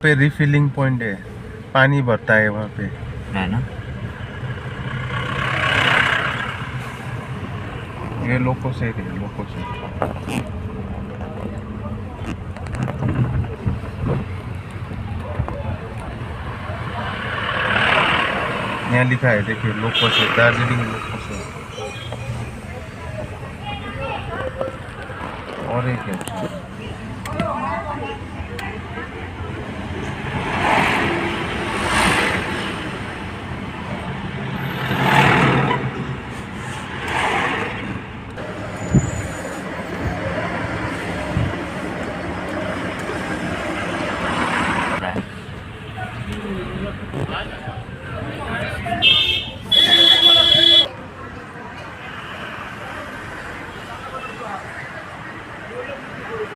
पे refilling point है, पानी भरता है वहाँ पे। है ना। ये लोको से है, लोको से। यहाँ लिखा है देखिए, लोको से, दार्जिलिंग लोको से। और एक है